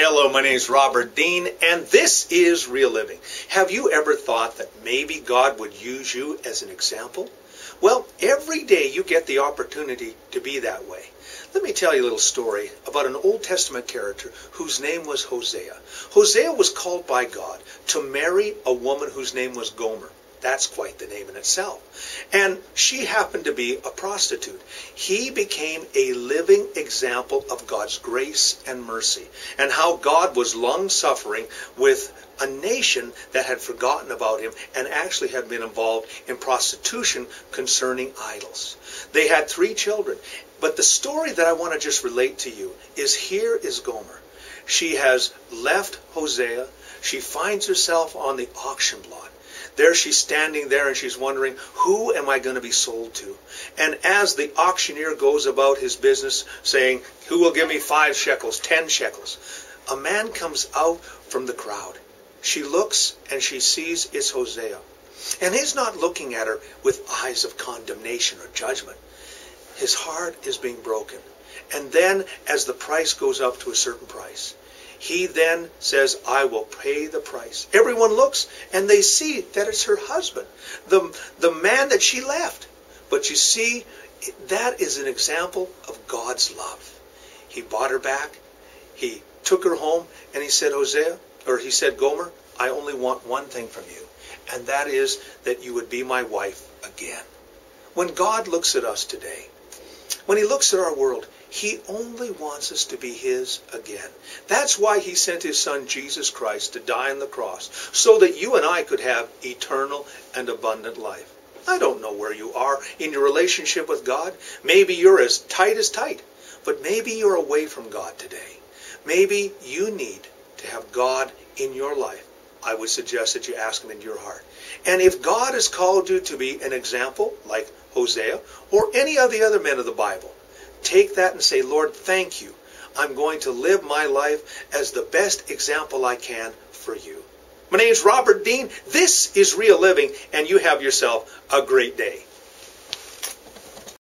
Hello, my name is Robert Dean, and this is Real Living. Have you ever thought that maybe God would use you as an example? Well, every day you get the opportunity to be that way. Let me tell you a little story about an Old Testament character whose name was Hosea. Hosea was called by God to marry a woman whose name was Gomer. That's quite the name in itself. And she happened to be a prostitute. He became a living example of God's grace and mercy, and how God was long-suffering with a nation that had forgotten about him and actually had been involved in prostitution concerning idols. They had 3 children. But the story that I want to just relate to you is, here is Gomer. She has left Hosea. She finds herself on the auction block. There she's standing there and she's wondering, who am I going to be sold to? And as the auctioneer goes about his business saying, who will give me 5 shekels, 10 shekels? A man comes out from the crowd. She looks and she sees it's Hosea. And he's not looking at her with eyes of condemnation or judgment. His heart is being broken. And then as the price goes up to a certain price, he then says, I will pay the price. Everyone looks and they see that it's her husband, the man that she left. But you see, that is an example of God's love. He bought her back. He took her home and he said, he said, Gomer, I only want one thing from you. And that is that you would be my wife again. When God looks at us today, when he looks at our world, he only wants us to be his again. That's why he sent his son Jesus Christ to die on the cross, so that you and I could have eternal and abundant life. I don't know where you are in your relationship with God. Maybe you're as tight, but maybe you're away from God today. Maybe you need to have God in your life. I would suggest that you ask him into your heart. And if God has called you to be an example, like Hosea, or any of the other men of the Bible, take that and say, Lord, thank you. I'm going to live my life as the best example I can for you. My name is Robert Dean. This is Real Living, and you have yourself a great day.